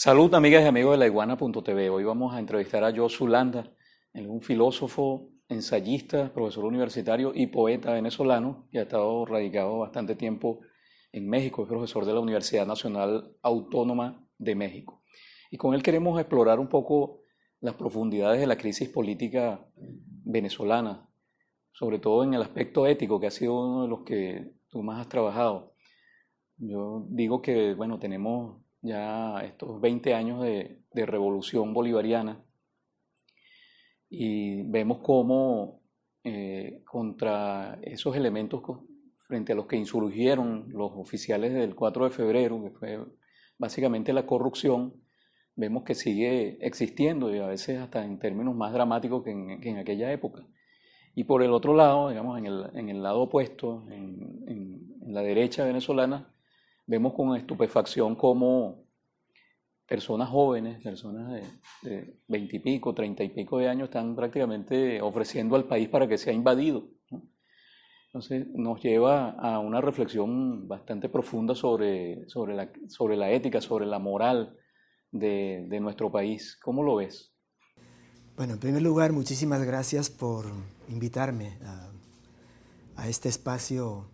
Salud, amigas y amigos de la iguana.tv. Hoy vamos a entrevistar a Josu Landa, un filósofo, ensayista, profesor universitario y poeta venezolano que ha estado radicado bastante tiempo en México. Es profesor de la Universidad Nacional Autónoma de México. Y con él queremos explorar un poco las profundidades de la crisis política venezolana, sobre todo en el aspecto ético, que ha sido uno de los que tú más has trabajado. Yo digo que, bueno, tenemos ya estos 20 años de revolución bolivariana y vemos cómo contra esos elementos frente a los que insurgieron los oficiales del 4 de febrero, que fue básicamente la corrupción, vemos que sigue existiendo y a veces hasta en términos más dramáticos que en aquella época. Y por el otro lado, digamos, en el lado opuesto, en la derecha venezolana, vemos con estupefacción cómo personas jóvenes, personas de 20 y pico, 30 y pico de años, están prácticamente ofreciendo al país para que sea invadido, ¿no? Entonces nos lleva a una reflexión bastante profunda sobre la ética, sobre la moral de nuestro país. ¿Cómo lo ves? Bueno, en primer lugar, muchísimas gracias por invitarme a este espacio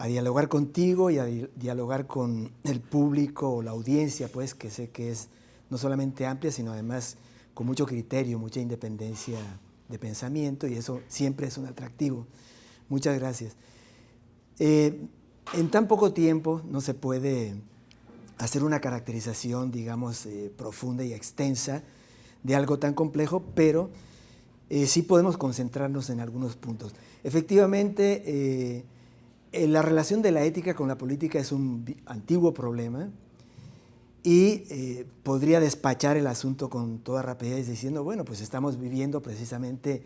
a dialogar contigo y a dialogar con el público o la audiencia, pues, que sé que es no solamente amplia, sino además con mucho criterio, mucha independencia de pensamiento, y eso siempre es un atractivo. Muchas gracias. En tan poco tiempo no se puede hacer una caracterización, digamos, profunda y extensa de algo tan complejo, pero sí podemos concentrarnos en algunos puntos. Efectivamente, la relación de la ética con la política es un antiguo problema y podría despachar el asunto con toda rapidez diciendo, bueno, pues estamos viviendo precisamente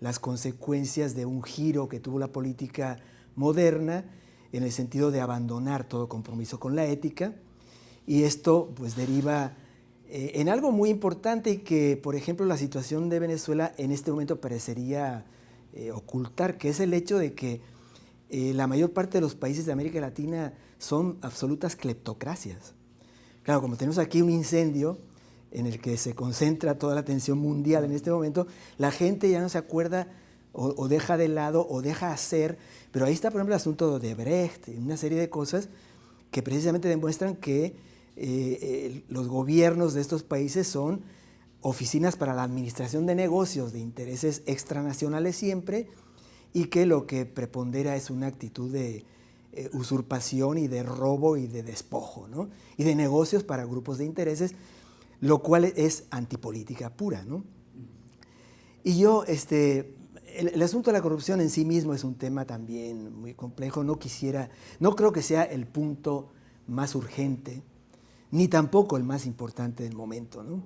las consecuencias de un giro que tuvo la política moderna en el sentido de abandonar todo compromiso con la ética, y esto pues deriva en algo muy importante y que, por ejemplo, la situación de Venezuela en este momento parecería ocultar, que es el hecho de que la mayor parte de los países de América Latina son absolutas cleptocracias. Claro, como tenemos aquí un incendio en el que se concentra toda la atención mundial en este momento, la gente ya no se acuerda o deja de lado o deja hacer, pero ahí está, por ejemplo, el asunto de Brecht y una serie de cosas que precisamente demuestran que los gobiernos de estos países son oficinas para la administración de negocios de intereses extranacionales siempre, y que lo que prepondera es una actitud de usurpación y de robo y de despojo, ¿no? Y de negocios para grupos de intereses, lo cual es antipolítica pura, ¿no? Y yo, el asunto de la corrupción en sí mismo es un tema también muy complejo. No creo que sea el punto más urgente, ni tampoco el más importante del momento, ¿no?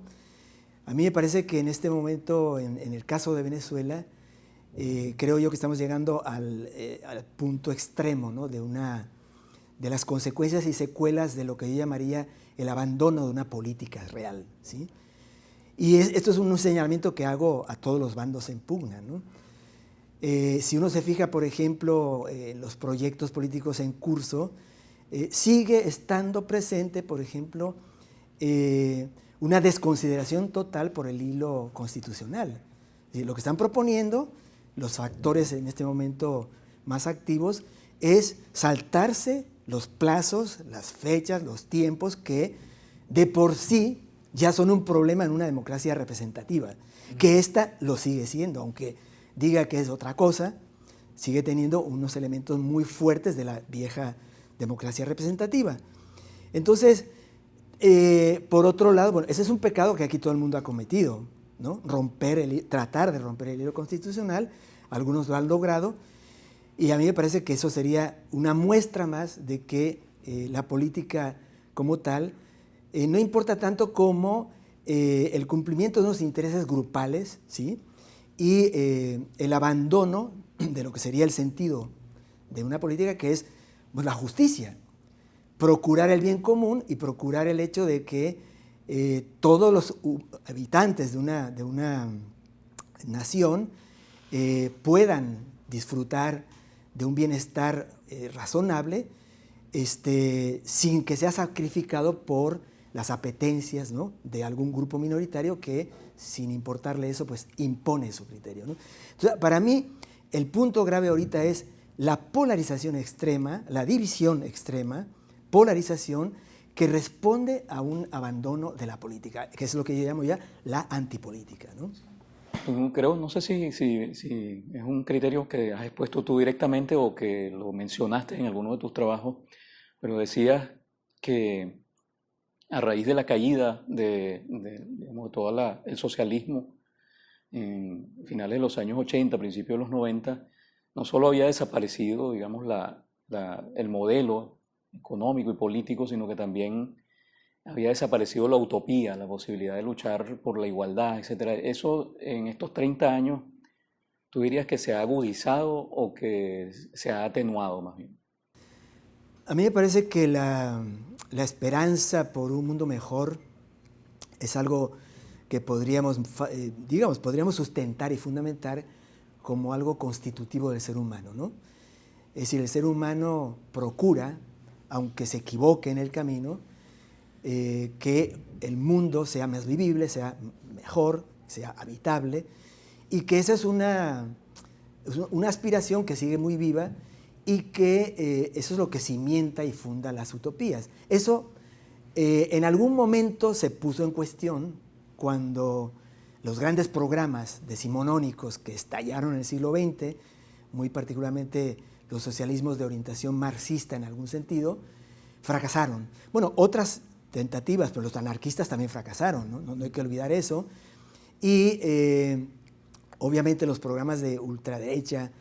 A mí me parece que en este momento, en el caso de Venezuela, creo yo que estamos llegando al punto extremo, ¿no? de las consecuencias y secuelas de lo que yo llamaría el abandono de una política real, ¿sí? Y esto es un señalamiento que hago a todos los bandos en pugna, ¿no? Si uno se fija, por ejemplo, en los proyectos políticos en curso, sigue estando presente, por ejemplo, una desconsideración total por el hilo constitucional. Es decir, lo que están proponiendo los actores en este momento más activos es saltarse los plazos, las fechas, los tiempos que de por sí ya son un problema en una democracia representativa, que esta lo sigue siendo, aunque diga que es otra cosa, sigue teniendo unos elementos muy fuertes de la vieja democracia representativa. Entonces, por otro lado, bueno, ese es un pecado que aquí todo el mundo ha cometido, ¿no? Tratar de romper el hilo constitucional. Algunos lo han logrado, y a mí me parece que eso sería una muestra más de que la política como tal no importa tanto como el cumplimiento de unos intereses grupales, ¿sí? Y el abandono de lo que sería el sentido de una política, que es pues, la justicia, procurar el bien común y procurar el hecho de que todos los habitantes de una nación puedan disfrutar de un bienestar razonable sin que sea sacrificado por las apetencias, ¿no?, de algún grupo minoritario que, sin importarle eso, pues impone su criterio, ¿no? Entonces, para mí, el punto grave ahorita es la polarización extrema, la división extrema, polarización que responde a un abandono de la política, que es lo que yo llamo ya la antipolítica, ¿no? Creo, no sé si es un criterio que has expuesto tú directamente o que lo mencionaste en alguno de tus trabajos, pero decías que a raíz de la caída digamos, de todo el socialismo en finales de los años 80, principios de los 90, no solo había desaparecido, digamos, el modelo económico y político, sino que también había desaparecido la utopía, la posibilidad de luchar por la igualdad, etcétera. Eso en estos 30 años, ¿tú dirías que se ha agudizado o que se ha atenuado más bien? A mí me parece que la esperanza por un mundo mejor es algo que podríamos sustentar y fundamentar como algo constitutivo del ser humano, ¿no? Es decir, el ser humano procura, aunque se equivoque en el camino, que el mundo sea más vivible, sea mejor, sea habitable, y que esa es una aspiración que sigue muy viva y que eso es lo que cimienta y funda las utopías. Eso en algún momento se puso en cuestión cuando los grandes programas decimonónicos que estallaron en el siglo XX, muy particularmente los socialismos de orientación marxista en algún sentido, fracasaron. Bueno, otras tentativas, pero los anarquistas también fracasaron, ¿no? No hay que olvidar eso. Y obviamente los programas de ultraderecha,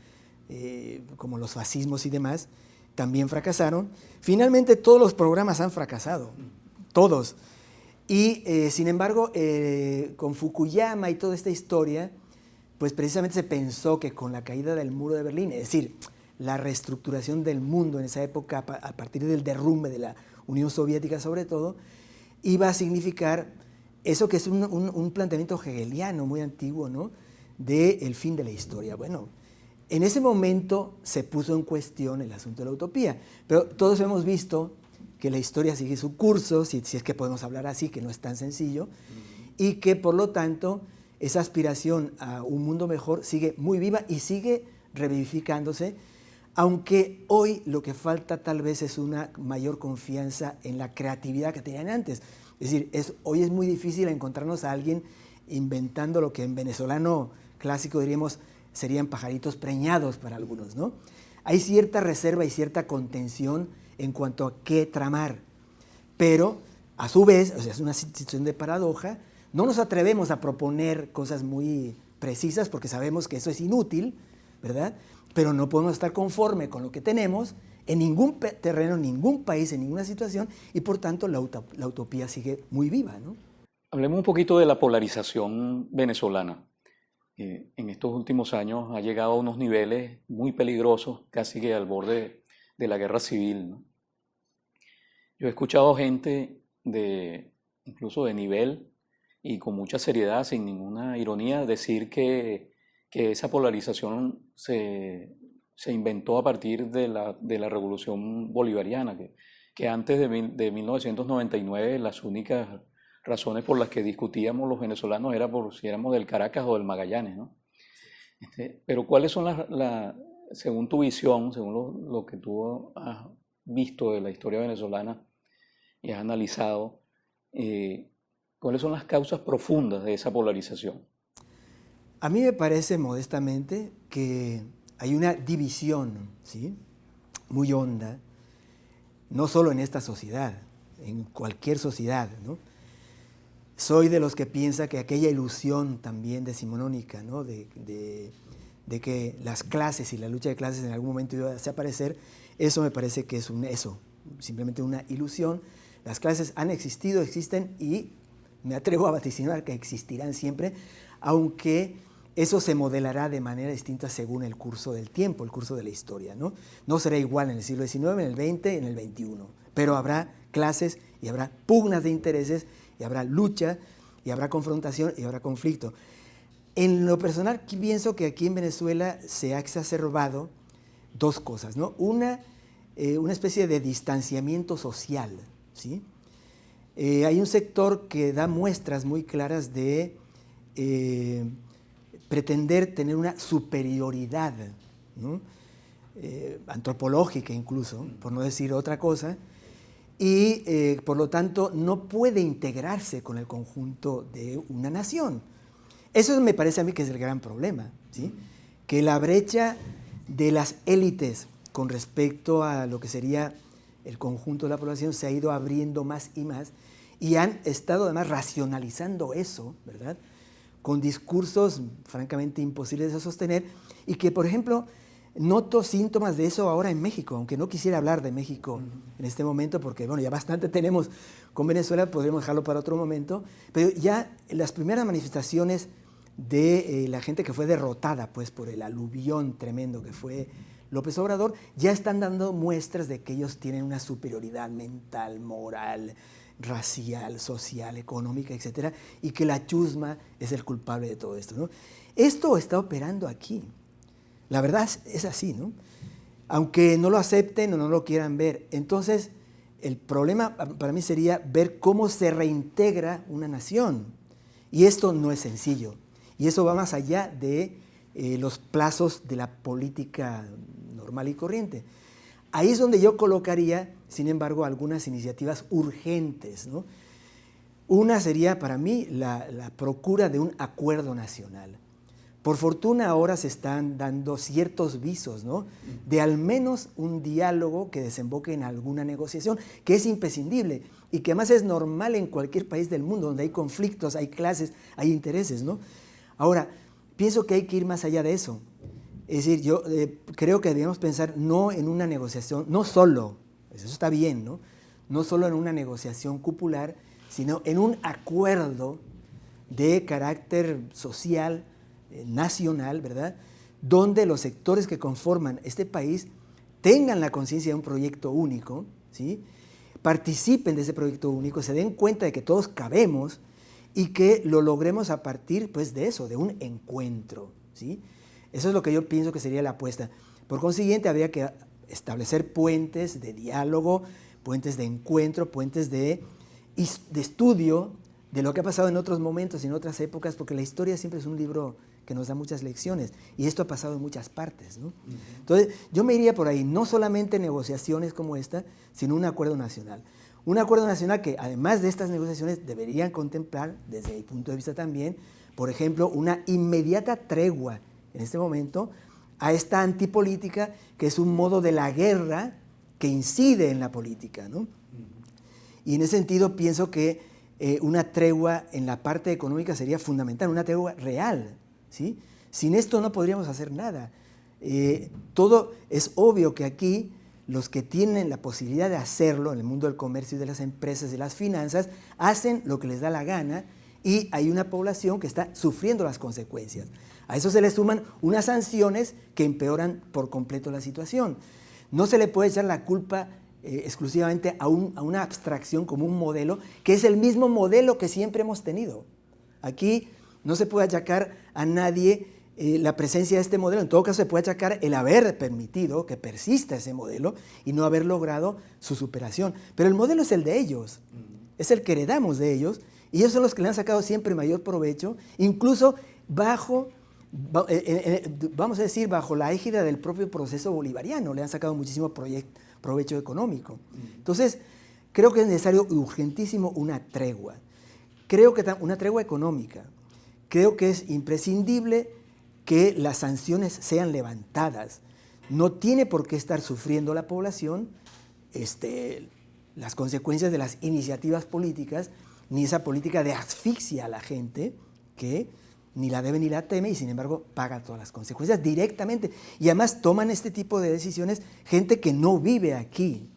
como los fascismos y demás, también fracasaron. Finalmente todos los programas han fracasado, todos. Y sin embargo, con Fukuyama y toda esta historia, pues precisamente se pensó que con la caída del muro de Berlín, es decir, la reestructuración del mundo en esa época a partir del derrumbe de la Unión Soviética sobre todo, iba a significar eso que es un planteamiento hegeliano muy antiguo, ¿no?, del fin de la historia. Bueno, en ese momento se puso en cuestión el asunto de la utopía, pero todos hemos visto que la historia sigue su curso, si es que podemos hablar así, que no es tan sencillo, y que por lo tanto esa aspiración a un mundo mejor sigue muy viva y sigue revivificándose, aunque hoy lo que falta tal vez es una mayor confianza en la creatividad que tenían antes. Es decir, hoy es muy difícil encontrarnos a alguien inventando lo que en venezolano clásico diríamos serían pajaritos preñados para algunos, ¿no? Hay cierta reserva y cierta contención en cuanto a qué tramar, pero a su vez, o sea, es una situación de paradoja, no nos atrevemos a proponer cosas muy precisas porque sabemos que eso es inútil, ¿verdad? Pero no podemos estar conforme con lo que tenemos en ningún terreno, en ningún país, en ninguna situación, y por tanto la utopía sigue muy viva, ¿no? Hablemos un poquito de la polarización venezolana. En estos últimos años ha llegado a unos niveles muy peligrosos, casi que al borde de la guerra civil, ¿no? Yo he escuchado gente incluso de nivel y con mucha seriedad, sin ninguna ironía, decir que esa polarización se inventó a partir de la Revolución Bolivariana, que antes de 1999 las únicas razones por las que discutíamos los venezolanos era por si éramos del Caracas o del Magallanes, ¿no? Pero ¿cuáles son según tu visión, según lo que tú has visto de la historia venezolana y has analizado, cuáles son las causas profundas de esa polarización? A mí me parece modestamente que hay una división, ¿sí?, muy honda, no solo en esta sociedad, en cualquier sociedad, ¿no? Soy de los que piensa que aquella ilusión también decimonónica, ¿no?, de que las clases y la lucha de clases en algún momento iba a desaparecer, eso me parece que es simplemente una ilusión. Las clases han existido, existen y me atrevo a vaticinar que existirán siempre, aunque eso se modelará de manera distinta según el curso del tiempo, el curso de la historia, ¿no? No será igual en el siglo XIX, en el XX, en el XXI, pero habrá clases y habrá pugnas de intereses y habrá lucha y habrá confrontación y habrá conflicto. En lo personal, pienso que aquí en Venezuela se ha exacerbado dos cosas, ¿no? Una especie de distanciamiento social, ¿sí? hay un sector que da muestras muy claras de pretender tener una superioridad, ¿no? Antropológica incluso, por no decir otra cosa, y por lo tanto no puede integrarse con el conjunto de una nación. Eso me parece a mí que es el gran problema, ¿sí? Que la brecha de las élites con respecto a lo que sería el conjunto de la población se ha ido abriendo más y han estado además racionalizando eso, ¿verdad? Con discursos francamente imposibles de sostener y que, por ejemplo, noto síntomas de eso ahora en México, aunque no quisiera hablar de México en este momento porque, bueno, ya bastante tenemos con Venezuela, podríamos dejarlo para otro momento, pero ya las primeras manifestaciones de la gente que fue derrotada pues, por el aluvión tremendo que fue López Obrador, ya están dando muestras de que ellos tienen una superioridad mental, moral, racial, social, económica, etcétera, y que la chusma es el culpable de todo esto, ¿no? Esto está operando aquí. La verdad es así, ¿no? Aunque no lo acepten o no lo quieran ver. Entonces, el problema para mí sería ver cómo se reintegra una nación. Y esto no es sencillo. Y eso va más allá de los plazos de la política normal y corriente. Ahí es donde yo colocaría, sin embargo, algunas iniciativas urgentes, ¿no? Una sería para mí la procura de un acuerdo nacional. Por fortuna ahora se están dando ciertos visos, ¿no? De al menos un diálogo que desemboque en alguna negociación, que es imprescindible y que además es normal en cualquier país del mundo donde hay conflictos, hay clases, hay intereses, ¿no? Ahora, pienso que hay que ir más allá de eso. Es decir, yo creo que debemos pensar no en una negociación, no solo, eso está bien, ¿no? No solo en una negociación cupular, sino en un acuerdo de carácter social, nacional, ¿verdad? Donde los sectores que conforman este país tengan la conciencia de un proyecto único, ¿sí? Participen de ese proyecto único, se den cuenta de que todos cabemos y que lo logremos a partir pues, de eso, de un encuentro, ¿sí? Eso es lo que yo pienso que sería la apuesta. Por consiguiente, habría que establecer puentes de diálogo, puentes de encuentro, puentes de estudio de lo que ha pasado en otros momentos y en otras épocas, porque la historia siempre es un libro que nos da muchas lecciones, y esto ha pasado en muchas partes, ¿no? Entonces, yo me iría por ahí, no solamente negociaciones como esta, sino un acuerdo nacional. Un acuerdo nacional que, además de estas negociaciones, deberían contemplar, desde mi punto de vista también, por ejemplo, una inmediata tregua, en este momento, a esta antipolítica, que es un modo de la guerra que incide en la política, ¿no? Y en ese sentido, pienso que una tregua en la parte económica sería fundamental, una tregua real, ¿sí? Sin esto no podríamos hacer nada. Todo es obvio que aquí los que tienen la posibilidad de hacerlo en el mundo del comercio y de las empresas y de las finanzas hacen lo que les da la gana y hay una población que está sufriendo las consecuencias. A eso se le suman unas sanciones que empeoran por completo la situación. No se le puede echar la culpa exclusivamente a una abstracción como un modelo, que es el mismo modelo que siempre hemos tenido. Aquí no se puede achacar a nadie la presencia de este modelo. En todo caso, se puede achacar el haber permitido que persista ese modelo y no haber logrado su superación. Pero el modelo es el de ellos, es el que heredamos de ellos, y ellos son los que le han sacado siempre mayor provecho, incluso bajo, vamos a decir, bajo la égida del propio proceso bolivariano, le han sacado muchísimo provecho económico. Entonces, creo que es necesario, urgentísimo, una tregua. Creo que una tregua económica. Creo que es imprescindible que las sanciones sean levantadas. No tiene por qué estar sufriendo la población las consecuencias de las iniciativas políticas, ni esa política de asfixia a la gente que ni la debe ni la teme y sin embargo paga todas las consecuencias directamente. Y además toman este tipo de decisiones gente que no vive aquí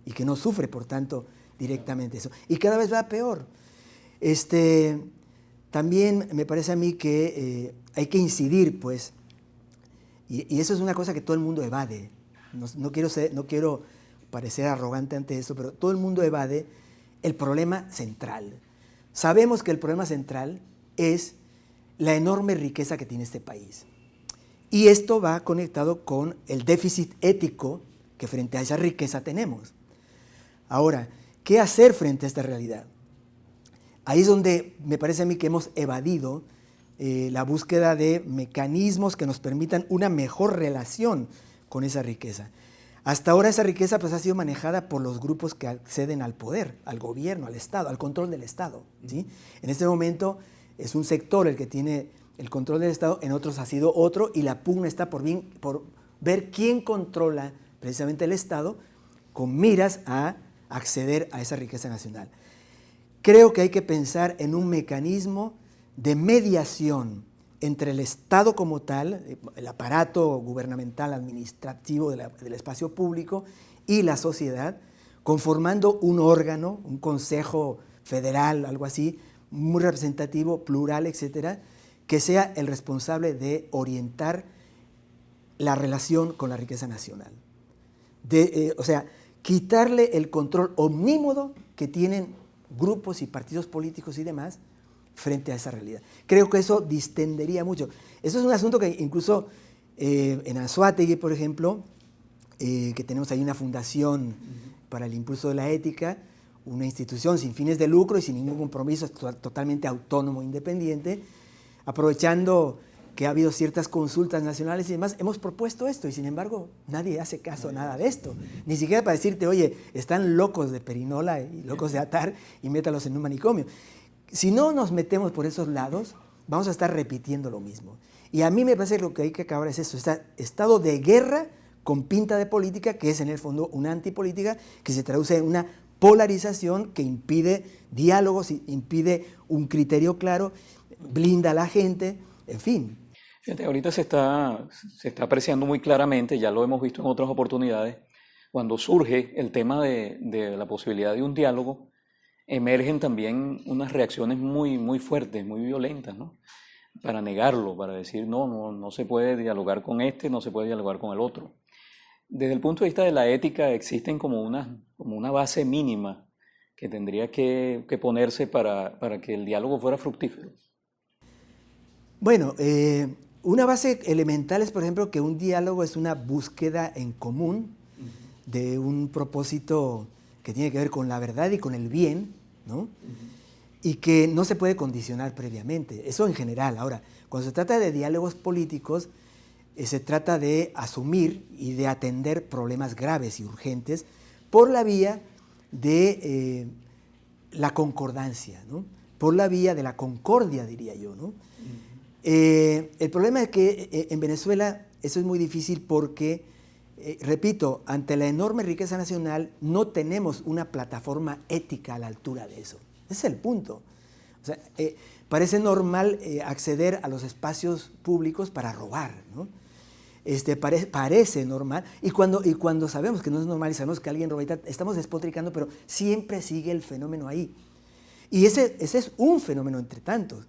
y que no sufre, por tanto, directamente eso. Y cada vez va peor. También me parece a mí que hay que incidir, pues, y eso es una cosa que todo el mundo evade. No quiero parecer arrogante ante esto, pero todo el mundo evade el problema central. Sabemos que el problema central es la enorme riqueza que tiene este país. Y esto va conectado con el déficit ético que frente a esa riqueza tenemos. Ahora, ¿qué hacer frente a esta realidad? Ahí es donde me parece a mí que hemos evadido la búsqueda de mecanismos que nos permitan una mejor relación con esa riqueza. Hasta ahora esa riqueza pues, ha sido manejada por los grupos que acceden al poder, al gobierno, al Estado, al control del Estado, ¿sí? En este momento es un sector el que tiene el control del Estado, en otros ha sido otro, y la pugna está por ver quién controla precisamente el Estado con miras a acceder a esa riqueza nacional. Creo que hay que pensar en un mecanismo de mediación entre el Estado como tal, el aparato gubernamental administrativo del espacio público y la sociedad, conformando un órgano, un consejo federal, algo así, muy representativo, plural, etcétera, que sea el responsable de orientar la relación con la riqueza nacional. O sea, quitarle el control omnímodo que tienen grupos y partidos políticos y demás frente a esa realidad. Creo que eso distendería mucho. Eso es un asunto que incluso en Anzoátegui, por ejemplo, que tenemos ahí una fundación para el impulso de la ética, una institución sin fines de lucro y sin ningún compromiso, totalmente autónomo, independiente, aprovechando que ha habido ciertas consultas nacionales y demás, hemos propuesto esto y sin embargo nadie hace caso a nada de esto. Ni siquiera para decirte, oye, están locos de perinola y locos de atar y métalos en un manicomio. Si no nos metemos por esos lados, vamos a estar repitiendo lo mismo. Y a mí me parece que lo que hay que acabar es eso, este estado de guerra con pinta de política, que es en el fondo una antipolítica, que se traduce en una polarización que impide diálogos, impide un criterio claro, blinda a la gente, en fin. Fíjate, ahorita se está apreciando muy claramente, ya lo hemos visto en otras oportunidades, cuando surge el tema de la posibilidad de un diálogo, emergen también unas reacciones muy, muy fuertes, muy violentas, ¿no? Para negarlo, para decir no se puede dialogar con este, no se puede dialogar con el otro. Desde el punto de vista de la ética existen como una base mínima que tendría que ponerse para que el diálogo fuera fructífero. Bueno, una base elemental es, por ejemplo, que un diálogo es una búsqueda en común de un propósito que tiene que ver con la verdad y con el bien, ¿no? Y que no se puede condicionar previamente. Eso en general. Ahora, cuando se trata de diálogos políticos, se trata de asumir y de atender problemas graves y urgentes por la vía de la concordancia, ¿no? Por la vía de la concordia, diría yo, ¿no? El problema es que en Venezuela eso es muy difícil porque, repito, ante la enorme riqueza nacional no tenemos una plataforma ética a la altura de eso. Ese es el punto. O sea, parece normal acceder a los espacios públicos para robar, ¿no? Parece normal, y cuando sabemos que no es normal y sabemos que alguien roba y tal, estamos despotricando, pero siempre sigue el fenómeno ahí. Y ese es un fenómeno entre tantos.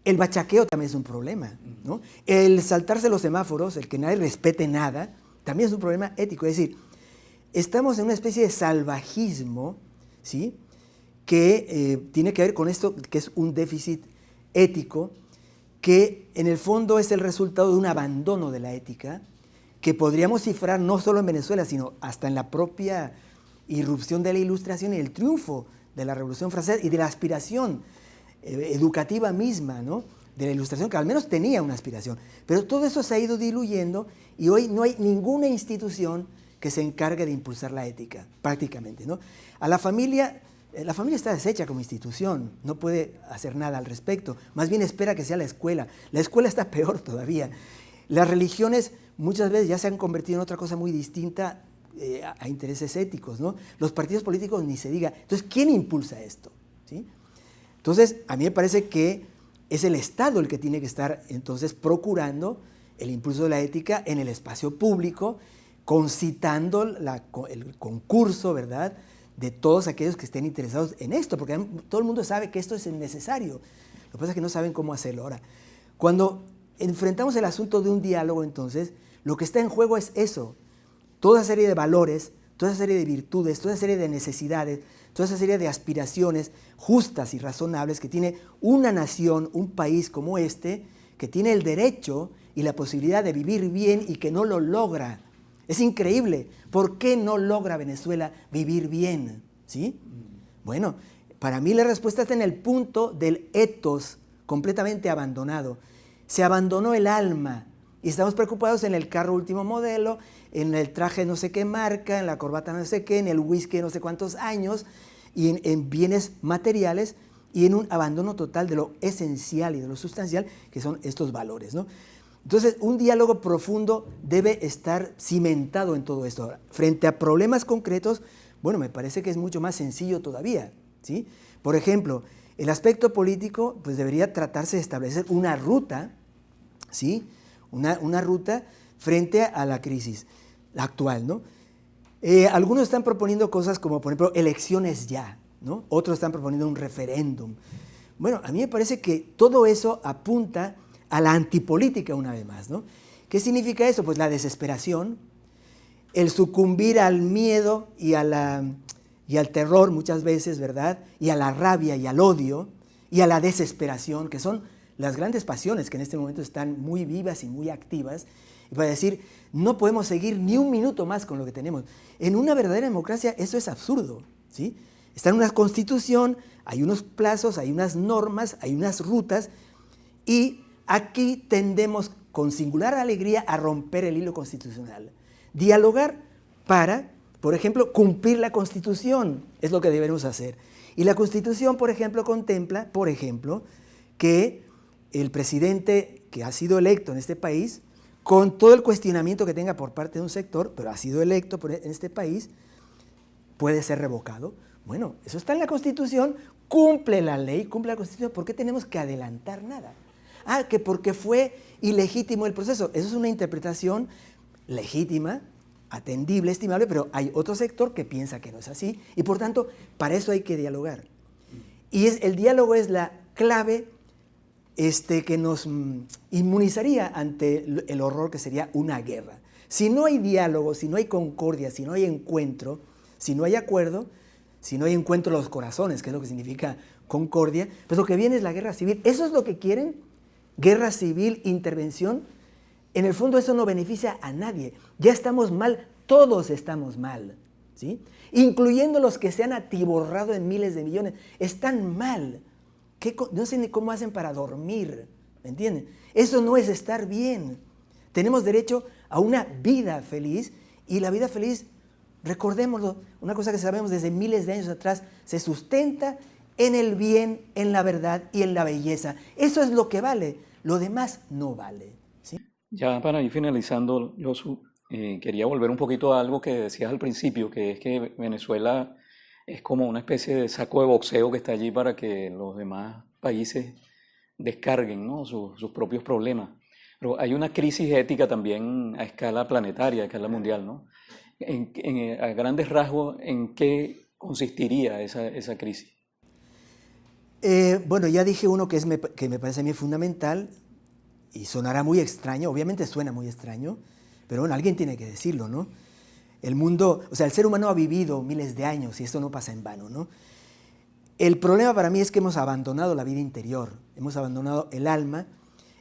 El bachaqueo también es un problema, ¿no? El saltarse los semáforos, el que nadie respete nada, también es un problema ético. Es decir, estamos en una especie de salvajismo, ¿sí?, que tiene que ver con esto, que es un déficit ético, que en el fondo es el resultado de un abandono de la ética, que podríamos cifrar no solo en Venezuela, sino hasta en la propia irrupción de la Ilustración y el triunfo de la Revolución Francesa y de la aspiración educativa misma, ¿no?, de la Ilustración, que al menos tenía una aspiración. Pero todo eso se ha ido diluyendo y hoy no hay ninguna institución que se encargue de impulsar la ética, prácticamente, ¿no? A la familia está deshecha como institución, no puede hacer nada al respecto, más bien espera que sea la escuela. La escuela está peor todavía. Las religiones muchas veces ya se han convertido en otra cosa muy distinta a intereses éticos, ¿no? Los partidos políticos ni se diga. Entonces, ¿quién impulsa esto? ¿Sí? Entonces, a mí me parece que es el Estado el que tiene que estar entonces procurando el impulso de la ética en el espacio público, concitando el concurso, ¿verdad?, de todos aquellos que estén interesados en esto, porque todo el mundo sabe que esto es necesario. Lo que pasa es que no saben cómo hacerlo. Ahora, cuando enfrentamos el asunto de un diálogo, entonces, lo que está en juego es eso, toda esa serie de valores, toda esa serie de virtudes, toda esa serie de necesidades, toda esa serie de aspiraciones justas y razonables que tiene una nación, un país como este, que tiene el derecho y la posibilidad de vivir bien y que no lo logra. Es increíble. ¿Por qué no logra Venezuela vivir bien? ¿Sí? Bueno, para mí la respuesta está en el punto del ethos completamente abandonado. Se abandonó el alma y estamos preocupados en el carro último modelo, en el traje no sé qué marca, en la corbata no sé qué, en el whisky no sé cuántos años, y en bienes materiales, y en un abandono total de lo esencial y de lo sustancial, que son estos valores, ¿no? Entonces, un diálogo profundo debe estar cimentado en todo esto. Ahora, frente a problemas concretos, bueno, me parece que es mucho más sencillo todavía, ¿sí? Por ejemplo, el aspecto político, pues debería tratarse de establecer una ruta, ¿sí? Una ruta frente a la crisis actual, ¿no? Algunos están proponiendo cosas como, por ejemplo, elecciones ya, ¿no? Otros están proponiendo un referéndum. Bueno, a mí me parece que todo eso apunta a la antipolítica una vez más, ¿no? ¿Qué significa eso? Pues la desesperación, el sucumbir al miedo y al terror muchas veces, ¿verdad? Y a la rabia y al odio y a la desesperación, que son las grandes pasiones que en este momento están muy vivas y muy activas, y para decir, no podemos seguir ni un minuto más con lo que tenemos. En una verdadera democracia eso es absurdo, ¿sí? Está en una constitución, hay unos plazos, hay unas normas, hay unas rutas, y aquí tendemos con singular alegría a romper el hilo constitucional. Dialogar para, por ejemplo, cumplir la Constitución, es lo que debemos hacer. Y la Constitución, por ejemplo, contempla, por ejemplo, que el presidente que ha sido electo en este país, con todo el cuestionamiento que tenga por parte de un sector, pero ha sido electo en este país, puede ser revocado. Bueno, eso está en la Constitución, cumple la ley, cumple la Constitución. ¿Por qué tenemos que adelantar nada? Ah, que porque fue ilegítimo el proceso. Eso es una interpretación legítima, atendible, estimable, pero hay otro sector que piensa que no es así y por tanto, para eso hay que dialogar. Y el diálogo es la clave que nos inmunizaría ante el horror que sería una guerra. Si no hay diálogo, si no hay concordia, si no hay encuentro, si no hay acuerdo, si no hay encuentro de los corazones, que es lo que significa concordia, pues lo que viene es la guerra civil. ¿Eso es lo que quieren? Guerra civil, intervención. En el fondo eso no beneficia a nadie. Ya estamos mal, todos estamos mal, ¿sí? Incluyendo los que se han atiborrado en miles de millones. Están mal. No sé ni cómo hacen para dormir, ¿me entienden? Eso no es estar bien. Tenemos derecho a una vida feliz y la vida feliz, recordémoslo, una cosa que sabemos desde miles de años atrás, se sustenta en el bien, en la verdad y en la belleza. Eso es lo que vale, lo demás no vale, ¿sí? Ya para ir finalizando, Josu, quería volver un poquito a algo que decías al principio, que es que Venezuela es como una especie de saco de boxeo que está allí para que los demás países descarguen, ¿no?, sus propios problemas. Pero hay una crisis ética también a escala planetaria, a escala mundial, ¿no? A grandes rasgos, ¿en qué consistiría esa crisis? Bueno, ya dije uno que me parece a mí fundamental y sonará muy extraño, obviamente suena muy extraño, pero bueno, alguien tiene que decirlo, ¿no? El mundo, o sea, el ser humano ha vivido miles de años y esto no pasa en vano, ¿no? El problema para mí es que hemos abandonado la vida interior, hemos abandonado el alma,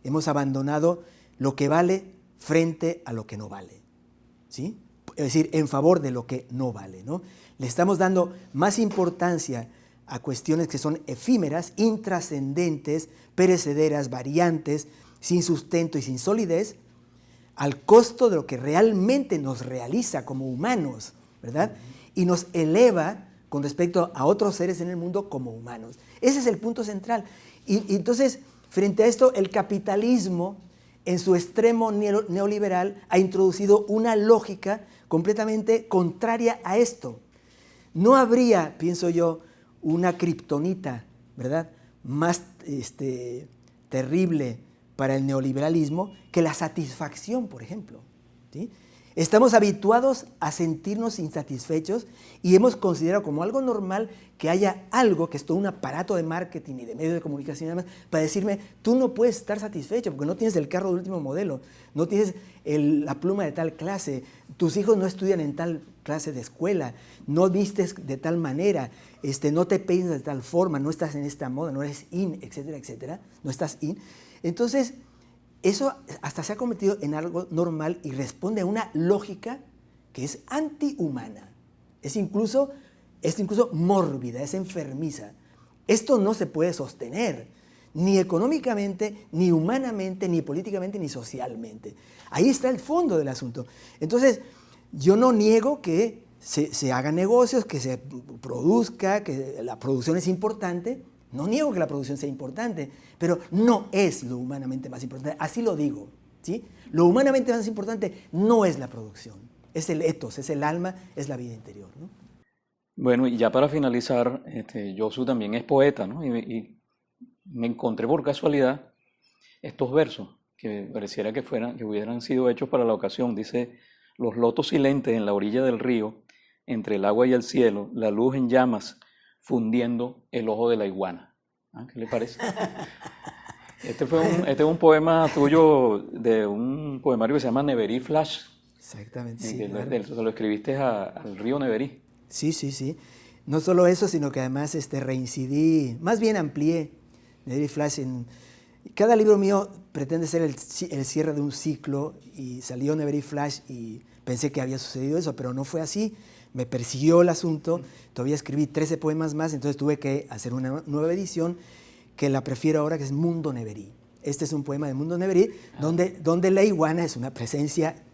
hemos abandonado lo que vale frente a lo que no vale, ¿sí? Es decir, en favor de lo que no vale, ¿no? Le estamos dando más importancia a cuestiones que son efímeras, intrascendentes, perecederas, variantes, sin sustento y sin solidez, al costo de lo que realmente nos realiza como humanos, ¿verdad? Y nos eleva con respecto a otros seres en el mundo como humanos. Ese es el punto central. Y entonces, frente a esto, el capitalismo, en su extremo neoliberal, ha introducido una lógica completamente contraria a esto. No habría, pienso yo, una kriptonita, ¿verdad?, más terrible para el neoliberalismo que la satisfacción, por ejemplo, ¿sí? Estamos habituados a sentirnos insatisfechos y hemos considerado como algo normal que haya algo, que es todo un aparato de marketing y de medios de comunicación y demás, para decirme, tú no puedes estar satisfecho porque no tienes el carro de último modelo, no tienes la pluma de tal clase, tus hijos no estudian en tal clase de escuela, no vistes de tal manera, no te peinas de tal forma, no estás en esta moda, no eres in, etcétera, etcétera, no estás in. Entonces, eso hasta se ha convertido en algo normal y responde a una lógica que es antihumana, es incluso mórbida, es enfermiza, Esto no se puede sostener, ni económicamente, ni humanamente, ni políticamente, ni socialmente. Ahí está el fondo del asunto. Entonces, yo no niego que se hagan negocios, que se produzca, que la producción es importante. No niego que la producción sea importante, pero no es lo humanamente más importante. Así lo digo, ¿sí? Lo humanamente más importante no es la producción, es el ethos, es el alma, es la vida interior, ¿no? Bueno, y ya para finalizar, Josu también es poeta, ¿no? Y me encontré por casualidad estos versos que pareciera que hubieran sido hechos para la ocasión. Dice: los lotos silentes en la orilla del río, entre el agua y el cielo, la luz en llamas fundiendo el ojo de la iguana. ¿Ah? ¿Qué le parece? Este es un poema tuyo de un poemario que se llama Neverí Flash, Exactamente, sí, que claro. lo escribiste al río Neverí. Sí, sí, sí. No solo eso, sino que además reincidí, más bien amplié Neverí Flash. Cada libro mío pretende ser el cierre de un ciclo y salió Neverí Flash y pensé que había sucedido eso, pero no fue así. Me persiguió el asunto, todavía escribí 13 poemas más, entonces tuve que hacer una nueva edición que la prefiero ahora, que es Mundo Neverí. Este es un poema de Mundo Neverí, donde la iguana es una presencia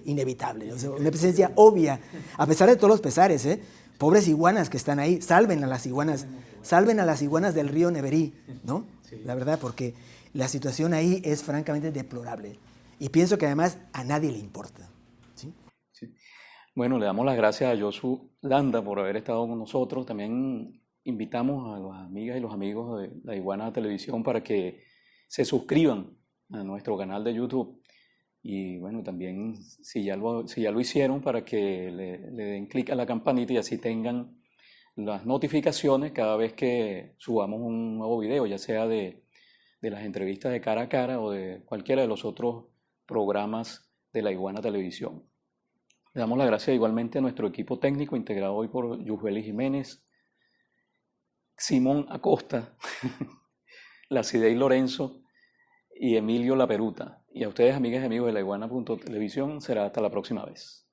inevitable, o sea, una presencia obvia, a pesar de todos los pesares, ¿eh? Pobres iguanas que están ahí, salven a las iguanas del río Neverí, ¿no? Sí. La verdad, porque la situación ahí es francamente deplorable. Y pienso que además a nadie le importa, ¿sí? Sí. Bueno, le damos las gracias a Josu Landa por haber estado con nosotros. También invitamos a las amigas y los amigos de La Iguana Televisión para que se suscriban a nuestro canal de YouTube. Y bueno, también si ya lo hicieron, para que le den clic a la campanita y así tengan las notificaciones cada vez que subamos un nuevo video, ya sea de las entrevistas de cara a cara o de cualquiera de los otros programas de La Iguana Televisión. Le damos las gracias igualmente a nuestro equipo técnico, integrado hoy por Yusbeli Jiménez, Simón Acosta, Lacidey Lorenzo y Emilio Laperuta. Y a ustedes, amigas y amigos de La Iguana.televisión, será hasta la próxima vez.